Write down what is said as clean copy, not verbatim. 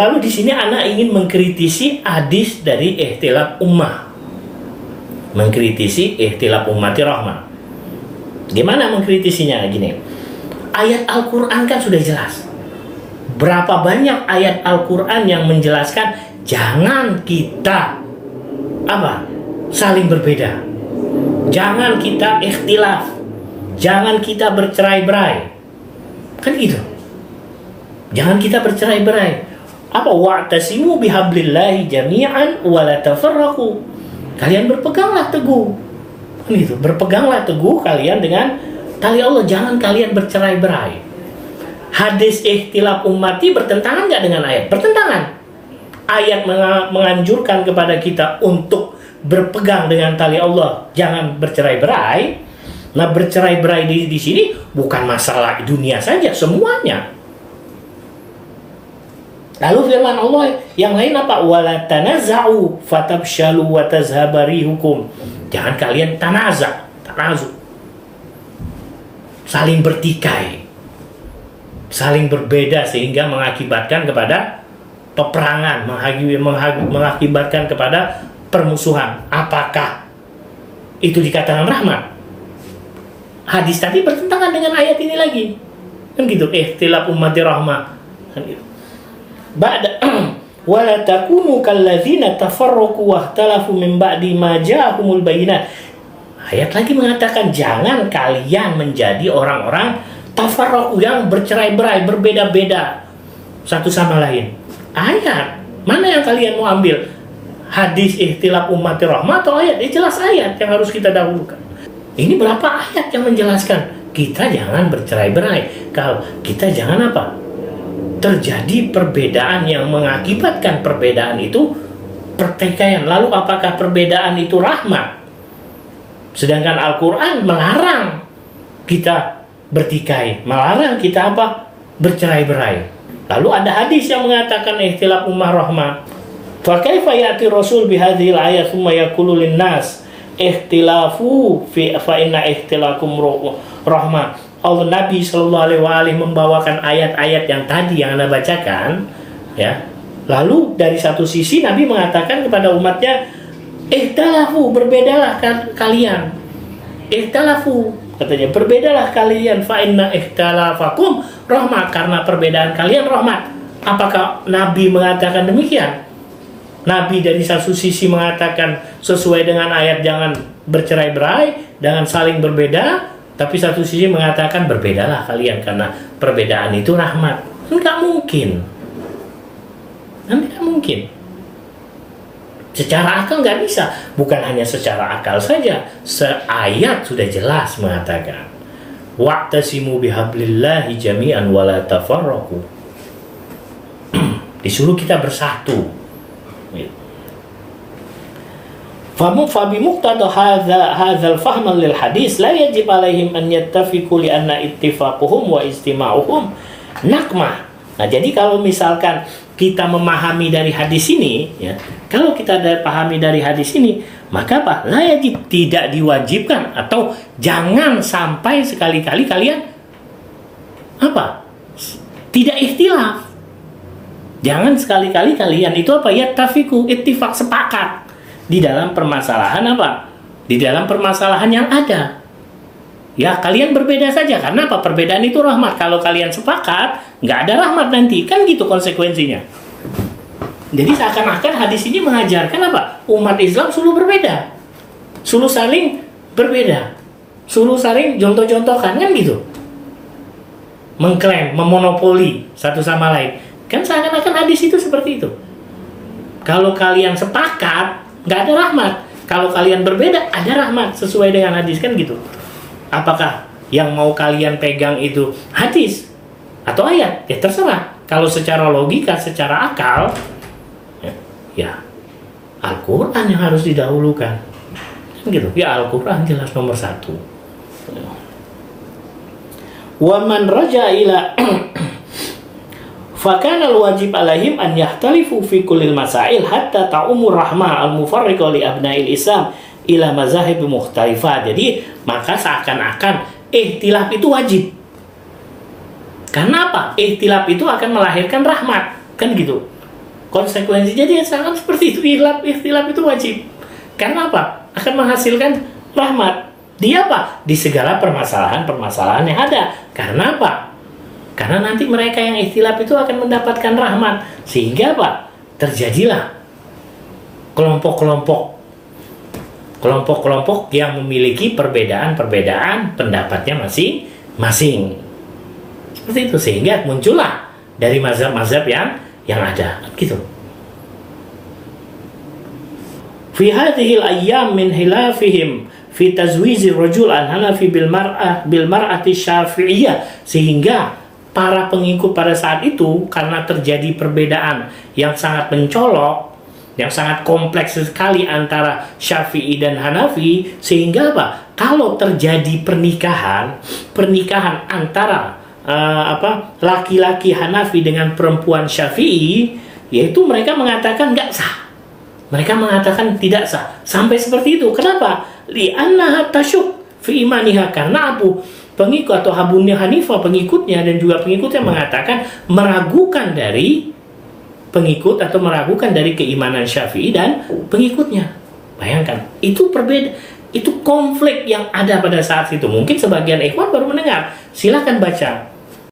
Lalu di sini anak ingin mengkritisi hadis dari ikhtilaf ummah. Mengkritisi ikhtilaf ummati rahmah. Gimana mengkritisinya? Gini. Ayat Al-Qur'an kan sudah jelas. Berapa banyak ayat Al-Qur'an yang menjelaskan jangan kita saling berbeda. Jangan kita ikhtilaf. Jangan kita bercerai-berai. Kan gitu. Jangan kita bercerai-berai. Wa'tasimu bihablillahi jami'an wa la tafarraqu. Kalian berpeganglah teguh. Gitu. Berpeganglah teguh kalian dengan tali Allah, jangan kalian bercerai-berai. Hadis ikhtilaf ummati bertentangan nggak dengan ayat? Bertentangan. Ayat menganjurkan kepada kita untuk berpegang dengan tali Allah, jangan bercerai-berai. Nah, bercerai-berai di sini bukan masalah dunia saja, semuanya. Lalu firman Allah yang lain apa? Wala tanaza'u fatabshalu wa tazhaba rihukum. Jangan kalian tanazu. Saling bertikai. Saling berbeda sehingga mengakibatkan kepada peperangan, mengakibatkan kepada permusuhan. Apakah itu dikatakan rahmat? Hadis tadi bertentangan dengan ayat ini lagi. Kan gitu, ikhtilaf ummati rahmah. Kan gitu. Ba'da wala takunu kalladzina tafarraqu wahtalafu min ba'di ma ja'ahumul bayyinat. Ayat lagi mengatakan jangan kalian menjadi orang-orang tafarraqu yang bercerai-berai, berbeda-beda satu sama lain. Ayat mana yang kalian mau ambil? Hadis ikhtilaf ummati rahmah atau ayat? Jelas ayat yang harus kita dahulukan. Ini berapa ayat yang menjelaskan kita jangan bercerai-berai. Kalau kita jangan terjadi perbedaan yang mengakibatkan perbedaan itu pertikaian. Lalu apakah perbedaan itu rahmat? Sedangkan Al-Quran melarang kita bertikai, melarang kita bercerai-berai. Lalu ada hadis yang mengatakan ikhtilaf ummah rahmah. Fa kaifa ya'ti Rasul bihadhil ayat thumma yaqulu lin-nas ikhtilafu fa inna ikhtilakum rahmah. Allah Nabi Shallallahu Alaihi membawakan ayat-ayat yang tadi yang Anda bacakan, ya. Lalu dari satu sisi Nabi mengatakan kepada umatnya, ikhtalafu, berbedalah kalian. Ikhtalafu, katanya, berbedalah kalian. Fa inna ikhtalafakum rahmat, karena perbedaan kalian rahmat. Apakah Nabi mengatakan demikian? Nabi dari satu sisi mengatakan sesuai dengan ayat jangan bercerai-berai, jangan saling berbeda. Tapi satu sisi mengatakan berbedalah kalian karena perbedaan itu rahmat. Enggak mungkin. Enggak mungkin. Secara akal nggak bisa. Bukan hanya secara akal saja. Seayat sudah jelas mengatakan. Wa'tasimu bihablillahi jami'an wa la tafarraqu. Disuruh kita bersatu. فبمقتضى هذا الفهم للحديث لا يجب عليهم أن يتفقوا لأن اتفاقهم واجتماعهم نقمة. Nah, jadi kalau misalkan kita memahami dari hadis ini, ya, kalau kita pahami dari hadis ini, maka la yajib, tidak diwajibkan atau jangan sampai sekali-kali kalian tidak ikhtilaf. Jangan sekali-kali kalian itu yattafiqu, ittifaq, sepakat di dalam permasalahan di dalam permasalahan yang ada. Ya, kalian berbeda saja. Karena perbedaan itu rahmat. Kalau kalian sepakat, nggak ada rahmat nanti. Kan gitu konsekuensinya. Jadi seakan-akan hadis ini mengajarkan umat Islam suruh berbeda, suruh saling berbeda, suruh saling jontoh-jontohkan, kan gitu. Mengklaim, memonopoli satu sama lain. Kan seakan-akan hadis itu seperti itu. Kalau kalian sepakat, nggak ada rahmat. Kalau kalian berbeda, ada rahmat sesuai dengan hadis, kan gitu. Apakah yang mau kalian pegang itu hadis atau ayat? Ya terserah. Kalau secara logika, secara akal, ya Al-Quran yang harus didahulukan, kan gitu. Ya Al-Quran jelas nomor satu. Wa man raja ila fakana al-wajib alaihim an yahtalifu fi kullil masail hatta ta'umur rahmah al-mufarriqa li abna'il Islam ila mazahib mukhtalifah. Jadi maka seakan-akan ikhtilaf itu wajib. Karena apa? Ikhtilaf itu akan melahirkan rahmat, kan gitu. Konsekuensinya dia sangat seperti itu. Ikhtilaf itu wajib. Karena apa? Akan menghasilkan rahmat. Dia apa? Di segala permasalahan-permasalahan yang ada. Karena apa? Karena nanti mereka yang ikhtilaf itu akan mendapatkan rahmat. Sehingga apa? Terjadilah kelompok yang memiliki perbedaan-perbedaan pendapatnya masing-masing. Seperti itu. Sehingga muncullah dari mazhab-mazhab yang ada. Gitu. Fi hadhil ayyam min hilafihim fi tazwizi rajul al-Hanafi bil mar'ati Syafi'iyah, sehingga para pengikut pada saat itu karena terjadi perbedaan yang sangat mencolok, yang sangat kompleks sekali antara Syafi'i dan Hanafi, sehingga apa? Kalau terjadi pernikahan antara laki-laki Hanafi dengan perempuan Syafi'i, yaitu mereka mengatakan nggak sah. Mereka mengatakan tidak sah. Sampai seperti itu. Kenapa? Li'annaha tasyuk fi imaniha. Karena pengikut atau Abu Hanifah, pengikutnya dan juga pengikutnya mengatakan meragukan dari pengikut atau meragukan dari keimanan Syafi'i dan pengikutnya. Bayangkan, itu berbeda. Itu konflik yang ada pada saat itu. Mungkin sebagian ikhwan baru mendengar. Silakan baca